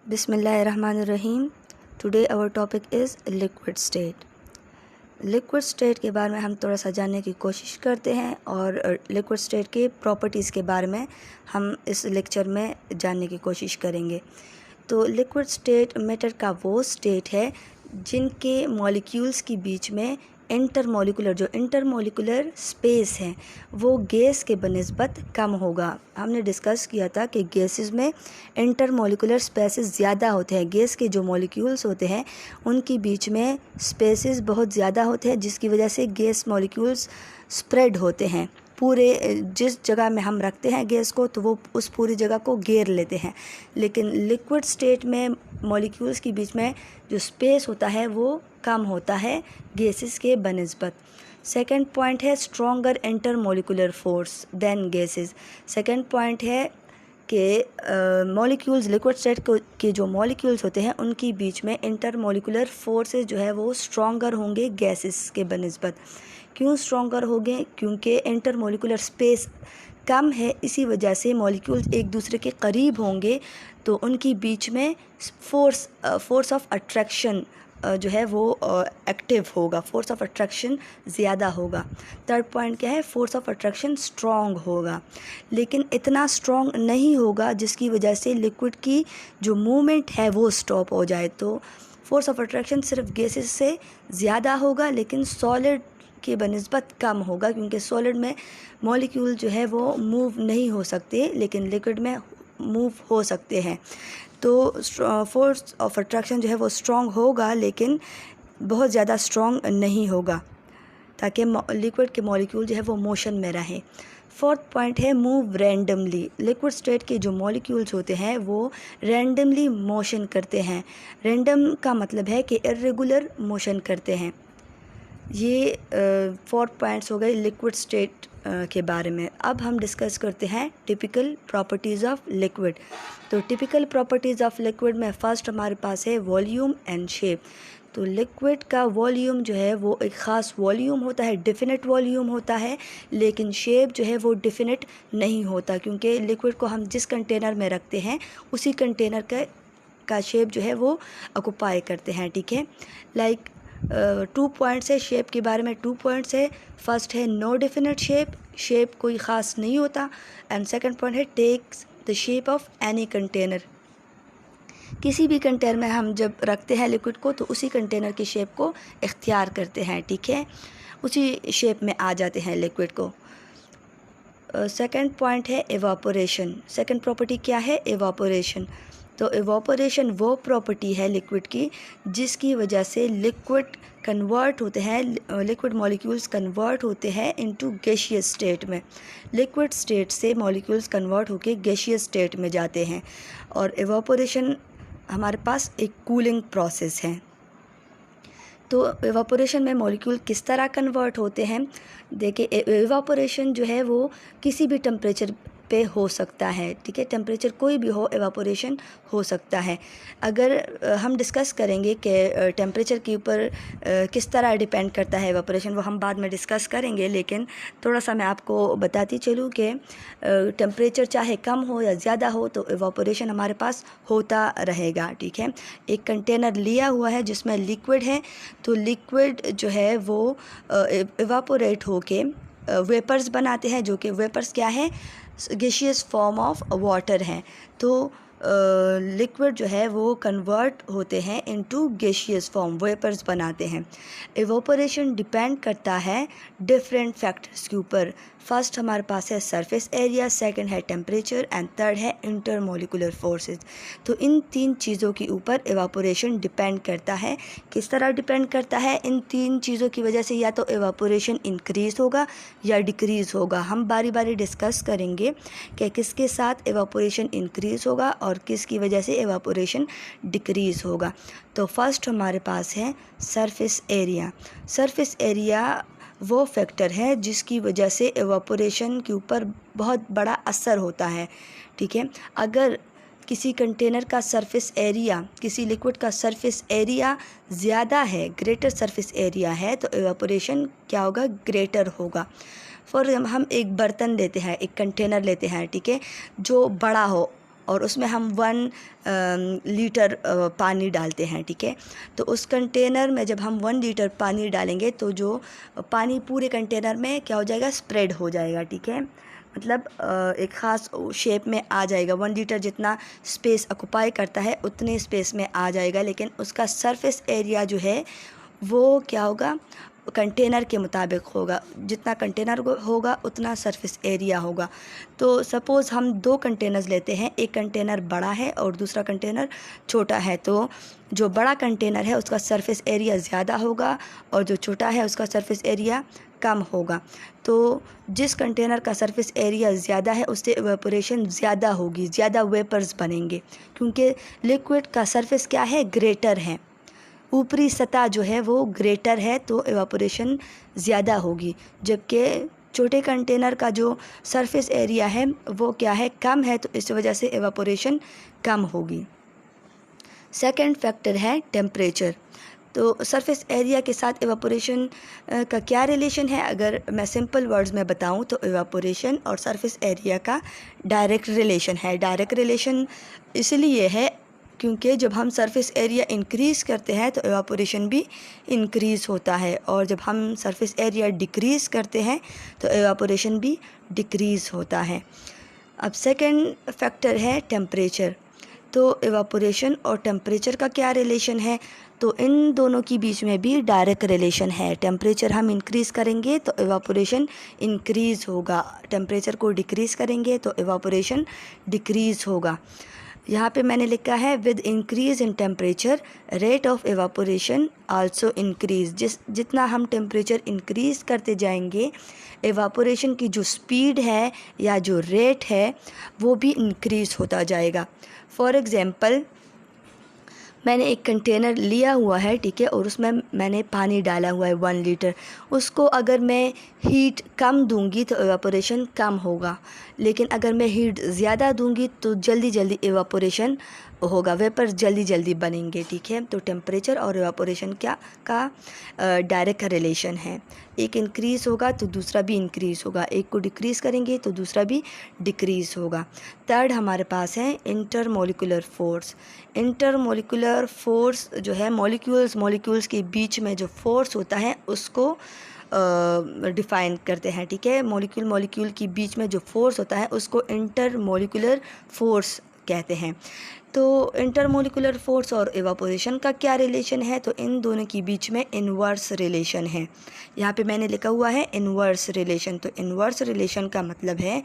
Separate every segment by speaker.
Speaker 1: बिस्मिल्लाहिर्रहमानिर्रहीम। Today our topic is liquid state. Liquid state के बारे में हम थोड़ा सा जानने की कोशिश करते हैं और लिक्विड स्टेट के प्रॉपर्टीज़ के बारे में हम इस लेक्चर में जानने की कोशिश करेंगे। तो लिक्विड स्टेट मैटर का वो स्टेट है जिनके मॉलिक्यूल्स के बीच में जो इंटरमॉलिक्यूलर स्पेस है वो गैस के बनिस्बत कम होगा। हमने डिस्कस किया था कि गैसेस में इंटरमॉलिक्यूलर स्पेसेस ज़्यादा होते हैं। गैस के जो मॉलिक्यूल्स होते हैं उनके बीच में स्पेसेस बहुत ज़्यादा होते हैं, जिसकी वजह से गैस मॉलिक्यूल्स स्प्रेड होते हैं। पूरे जिस जगह में हम रखते हैं गैस को तो वो उस पूरी जगह को घेर लेते हैं। लेकिन लिक्विड स्टेट में मॉलिक्यूल्स के बीच में जो स्पेस होता है वो कम होता है गैसेस के बनिस्बत। सेकंड पॉइंट है stronger intermolecular force then gases. Second point है कि मॉलिक्यूल्स लिक्विड स्टेट के जो मॉलिक्यूल्स होते हैं उनके बीच में इंटरमॉलिक्यूलर फोर्सेस जो है वो स्ट्रॉन्गर होंगे गैसेस के बनिस्बत। क्यों स्ट्रॉन्गर होंगे? क्योंकि इंटरमॉलिक्यूलर स्पेस कम है, इसी वजह से मॉलिक्यूल्स एक दूसरे के करीब होंगे तो उनके बीच में फोर्स ऑफ अट्रैक्शन जो है वो एक्टिव होगा, फोर्स ऑफ अट्रैक्शन ज़्यादा होगा। थर्ड पॉइंट क्या है? फोर्स ऑफ अट्रैक्शन स्ट्रॉन्ग होगा, लेकिन इतना स्ट्रॉन्ग नहीं होगा जिसकी वजह से लिक्विड की जो मूवमेंट है वो स्टॉप हो जाए। तो फोर्स ऑफ अट्रैक्शन सिर्फ गैसेस से ज़्यादा होगा लेकिन सॉलिड के बनिस्बत कम होगा, क्योंकि सॉलिड में मॉलिक्यूल जो है वो मूव नहीं हो सकते लेकिन लिक्विड में मूव हो सकते हैं। तो फोर्स ऑफ अट्रैक्शन जो है वो स्ट्रॉन्ग होगा लेकिन बहुत ज़्यादा स्ट्रॉन्ग नहीं होगा, ताकि लिक्विड के मॉलिक्यूल जो है वो मोशन में रहें। फोर्थ पॉइंट है मूव रैंडमली। लिक्विड स्टेट के जो मॉलिक्यूल्स होते हैं वो रैंडमली मोशन करते हैं। रैंडम का मतलब है कि इर्रेगुलर मोशन करते हैं। ये 4 पॉइंट्स हो गए लिक्विड स्टेट के बारे में। अब हम डिस्कस करते हैं टिपिकल प्रॉपर्टीज़ ऑफ लिक्विड। तो टिपिकल प्रॉपर्टीज़ ऑफ लिक्विड में फ़र्स्ट हमारे पास है वॉल्यूम एंड शेप। तो लिक्विड का वॉल्यूम जो है वो एक ख़ास वॉल्यूम होता है, डिफ़िनिट वॉल्यूम होता है, लेकिन शेप जो है वो डिफ़िनिट नहीं होता, क्योंकि लिक्विड को हम जिस कंटेनर में रखते हैं उसी कंटेनर का शेप जो है वो ऑक्यूपाई करते हैं। ठीक है, लाइक 2 पॉइंट्स है शेप के बारे में। 2 पॉइंट्स है, फर्स्ट है नो डेफिनेट शेप कोई ख़ास नहीं होता, एंड सेकंड पॉइंट है takes the shape of any container. किसी भी कंटेनर में हम जब रखते हैं लिक्विड को तो उसी कंटेनर की शेप को इख्तियार करते हैं। ठीक है, उसी शेप में आ जाते हैं लिक्विड को। सेकंड पॉइंट है एवापोरेशन। सेकंड प्रॉपर्टी क्या है? एवापोरेशन। तो एवापोरेशन वो प्रॉपर्टी है लिक्विड की जिसकी वजह से लिक्विड कन्वर्ट होते हैं, लिक्विड मॉलिक्यूल्स कन्वर्ट होते हैं इनटू गैसियस स्टेट में। लिक्विड स्टेट से मॉलिक्यूल्स कन्वर्ट होकर गैसियस स्टेट में जाते हैं, और एवापोरेशन हमारे पास एक कूलिंग प्रोसेस है। तो एवापोरेशन में मॉलिक्यूल किस तरह कन्वर्ट होते हैं? देखिए, एवापोरेशन जो है वो किसी भी टेम्परेचर पे हो सकता है। ठीक है, टेम्परेचर कोई भी हो एवापोरेशन हो सकता है। अगर हम डिस्कस करेंगे कि टेम्परेचर के ऊपर किस तरह डिपेंड करता है एवापोरेशन, वो हम बाद में डिस्कस करेंगे, लेकिन थोड़ा सा मैं आपको बताती चलूँ कि टेम्परेचर चाहे कम हो या ज़्यादा हो तो एवापोरेशन हमारे पास होता रहेगा। ठीक है, एक कंटेनर लिया हुआ है जिसमें लिक्विड है, तो लिक्विड जो है वो एवापोरेट होके वेपर्स बनाते हैं, जो कि वेपर्स क्या है? गैसियस फॉर्म ऑफ वाटर हैं। तो लिक्विड जो है वो कन्वर्ट होते हैं इनटू गैसियस फॉर्म, वेपर्स बनाते हैं। एवापोरेशन डिपेंड करता है डिफरेंट फैक्टर्स के ऊपर। फर्स्ट हमारे पास है सरफेस एरिया, सेकंड है टेम्परेचर, एंड थर्ड है इंटरमॉलिक्यूलर फोर्सेस। तो इन 3 चीज़ों के ऊपर एवापोरेशन डिपेंड करता है। किस तरह डिपेंड करता है? इन 3 चीज़ों की वजह से या तो एवापोरेशन इंक्रीज़ होगा या डिक्रीज़ होगा। हम बारी बारी डिस्कस करेंगे कि किसके साथ एवापोरेशन इंक्रीज़ होगा और किसकी वजह से एवापोरेशन डिक्रीज़ होगा। तो फर्स्ट हमारे पास है सरफेस एरिया। सरफेस एरिया वो फैक्टर है जिसकी वजह से एवापोरेशन के ऊपर बहुत बड़ा असर होता है। ठीक है, अगर किसी कंटेनर का सरफेस एरिया, किसी लिक्विड का सरफेस एरिया ज़्यादा है, ग्रेटर सरफेस एरिया है, तो एवापोरेशन क्या होगा? ग्रेटर होगा। फॉर हम एक बर्तन लेते हैं, एक कंटेनर लेते हैं, ठीक है, जो बड़ा हो, और उसमें हम 1 लीटर पानी डालते हैं, ठीक है। तो उस कंटेनर में जब हम 1 लीटर पानी डालेंगे तो जो पानी पूरे कंटेनर में क्या हो जाएगा, स्प्रेड हो जाएगा, ठीक है। मतलब एक ख़ास शेप में आ जाएगा। 1 लीटर जितना स्पेस ऑक्यूपाई करता है उतने स्पेस में आ जाएगा, लेकिन उसका सरफेस एरिया जो है वो क्या होगा, कंटेनर के मुताबिक होगा। जितना कंटेनर होगा उतना सरफेस एरिया होगा। तो सपोज़ हम 2 कंटेनर्स लेते हैं, एक कंटेनर बड़ा है और दूसरा कंटेनर छोटा है। तो जो बड़ा कंटेनर है उसका सरफेस एरिया ज़्यादा होगा और जो छोटा है उसका सरफेस एरिया कम होगा। तो जिस कंटेनर का सरफेस एरिया ज़्यादा है उससे इवेपोरेशन ज़्यादा होगी, ज़्यादा वेपर्स बनेंगे, क्योंकि लिक्विड का सरफेस क्या है, ग्रेटर है, ऊपरी सतह जो है वो ग्रेटर है, तो इवापोरेशन ज़्यादा होगी। जबकि छोटे कंटेनर का जो सरफेस एरिया है वो क्या है, कम है, तो इस वजह से इवापोरेशन कम होगी। सेकंड फैक्टर है टेम्परेचर। तो सरफेस एरिया के साथ इवापोरेशन का क्या रिलेशन है, अगर मैं सिंपल वर्ड्स में बताऊं तो इवापोरेशन और सरफेस एरिया का डायरेक्ट रिलेशन है। डायरेक्ट रिलेशन इसलिए है क्योंकि जब हम सरफेस एरिया इंक्रीज़ करते हैं तो इवापोरेशन भी इंक्रीज़ होता है, और जब हम सरफेस एरिया डिक्रीज़ करते हैं तो इवापोरेशन भी डिक्रीज़ होता है। अब सेकंड फैक्टर है टेम्परेचर। तो इवापोरेशन और टेम्परेचर का क्या रिलेशन है, तो इन दोनों के बीच में भी डायरेक्ट रिलेशन है। टेम्परेचर हम इंक्रीज़ करेंगे तो इवापोरेशन इंक्रीज़ होगा, टेम्परेचर को डिक्रीज़ करेंगे तो इवापोरेशन डिक्रीज़ होगा। यहाँ पे मैंने लिखा है with increase in temperature rate of evaporation also increase. जितना हम टेम्परेचर इंक्रीज़ करते जाएंगे इवापोरेशन की जो स्पीड है या जो रेट है वो भी इंक्रीज़ होता जाएगा। फॉर एग्ज़ाम्पल मैंने एक कंटेनर लिया हुआ है, ठीक है, और उसमें मैंने पानी डाला हुआ है 1 लीटर। उसको अगर मैं हीट कम दूंगी तो इवापोरेशन कम होगा, लेकिन अगर मैं हीट ज़्यादा दूंगी तो जल्दी जल्दी इवापोरेशन होगा, वेपर जल्दी जल्दी बनेंगे, ठीक है। तो टेम्परेचर और इवापोरेशन क्या का डायरेक्ट रिलेशन है। एक इंक्रीज़ होगा तो दूसरा भी इंक्रीज़ होगा, एक को डिक्रीज़ करेंगे तो दूसरा भी डिक्रीज़ होगा। थर्ड हमारे पास है इंटरमोलिकुलर फोर्स। इंटरमोलिकुलर फोर्स जो है मॉलिक्यूल्स के बीच में जो फोर्स होता है उसको डिफ़ाइन करते हैं, ठीक है। मॉलिक्यूल के बीच में जो फोर्स होता है उसको इंटरमोलिकुलर फोर्स कहते हैं। तो इंटरमोलिकुलर फोर्स और इवापोरेशन का क्या रिलेशन है, तो इन दोनों के बीच में इन्वर्स रिलेशन है। यहाँ पे मैंने लिखा हुआ है इन्वर्स रिलेशन। तो इन्वर्स रिलेशन का मतलब है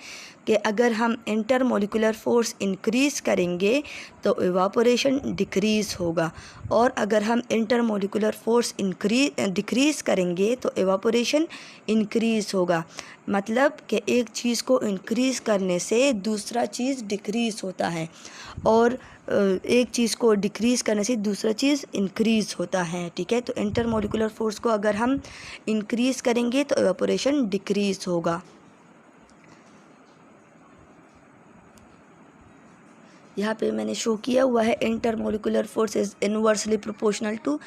Speaker 1: कि अगर हम इंटरमोलिकुलर फोर्स इंक्रीज़ करेंगे तो इवापोरेशन डिक्रीज़ होगा, और अगर हम इंटरमोलिकुलर फोर्स डिक्रीज़ करेंगे तो इवापोरेशन इंक्रीज़ होगा। मतलब कि एक चीज़ को इंक्रीज़ करने से दूसरा चीज़ डिक्रीज़ होता है, और एक चीज़ को डिक्रीज़ करने से दूसरा चीज़ इंक्रीज़ होता है, ठीक है। तो इंटरमोलिकुलर फोर्स को अगर हम इंक्रीज़ करेंगे तो इवापोरेशन डिक्रीज़ होगा। यहाँ पे मैंने शो किया हुआ है intermolecular force is inversely proportional to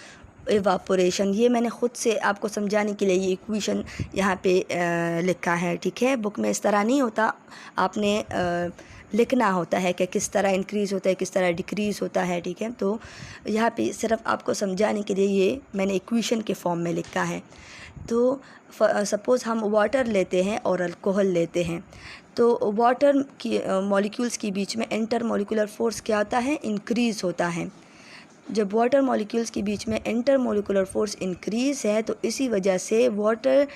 Speaker 1: evaporation. ये मैंने ख़ुद से आपको समझाने के लिए ये इक्वेशन यहाँ पे लिखा है, ठीक है। बुक में इस तरह नहीं होता, आपने लिखना होता है कि किस तरह इंक्रीज़ होता है, किस तरह डिक्रीज़ होता है, ठीक है। तो यहाँ पे सिर्फ आपको समझाने के लिए ये मैंने इक्वेशन के फॉर्म में लिखा है। तो सपोज़ हम वाटर लेते हैं और अल्कोहल लेते हैं, तो वाटर की मॉलिक्यूल्स के बीच में इंटरमोलिकुलर फोर्स क्या होता है, इंक्रीज़ होता है। जब वाटर मॉलिक्यूल्स के बीच में इंटरमोलिकुलर फोर्स इंक्रीज़ है तो इसी वजह से वाटर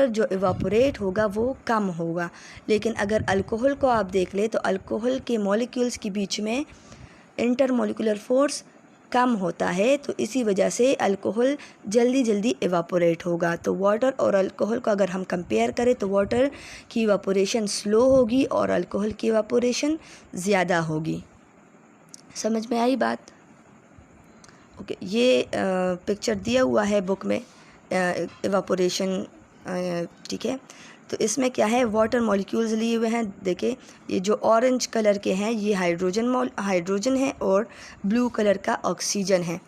Speaker 1: जो इवापोरेट होगा वो कम होगा। लेकिन अगर अल्कोहल को आप देख ले तो अल्कोहल के मॉलिक्यूल्स के बीच में इंटरमोलिकुलर फोर्स कम होता है, तो इसी वजह से अल्कोहल जल्दी जल्दी इवापोरेट होगा। तो वाटर और अल्कोहल को अगर हम कंपेयर करें तो वाटर की इवापोरेशन स्लो होगी और अल्कोहल की इवापोरेशन ज़्यादा होगी। समझ में आई बात? ओके, ये पिक्चर दिया हुआ है बुक में इवापोरेशन, ठीक है। तो इसमें क्या है, वाटर मॉलिक्यूल्स लिए हुए हैं। देखिए ये जो ऑरेंज कलर के हैं ये हाइड्रोजन है, और ब्लू कलर का ऑक्सीजन है,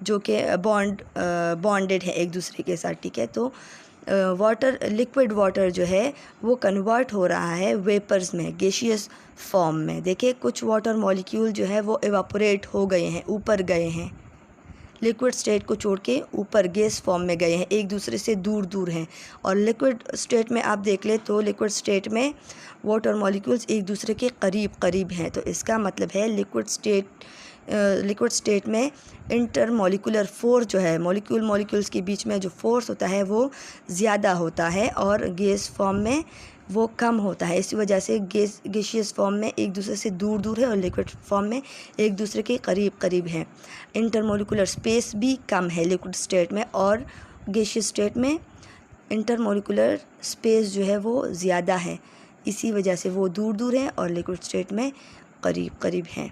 Speaker 1: जो कि बॉन्डेड है एक दूसरे के साथ, ठीक है। तो वाटर, लिक्विड वाटर जो है वो कन्वर्ट हो रहा है वेपर्स में, गैसियस फॉर्म में। देखिए कुछ वाटर मॉलिक्यूल जो है वो एवापोरेट हो गए हैं, ऊपर गए हैं, लिक्विड स्टेट को छोड़ के ऊपर गैस फॉर्म में गए हैं, एक दूसरे से दूर दूर हैं। और लिक्विड स्टेट में आप देख ले तो लिक्विड स्टेट में वाटर मॉलिक्यूल्स एक दूसरे के करीब करीब हैं। तो इसका मतलब है लिक्विड स्टेट में इंटरमॉलिक्यूलर फोर्स जो है, मॉलिक्यूल्स के बीच में जो फोर्स होता है वो ज़्यादा होता है और गैस फॉर्म में वो कम होता है। इसी वजह से गैसियस फॉर्म में एक दूसरे से दूर दूर है और लिक्विड फॉर्म में एक दूसरे के करीब करीब है। इंटरमॉलिक्यूलर स्पेस भी कम है लिक्विड स्टेट में, और गैसियस स्टेट में इंटरमॉलिक्यूलर स्पेस जो है वो ज़्यादा है। इसी वजह से वो दूर दूर है और लिक्विड स्टेट में करीब करीब हैं।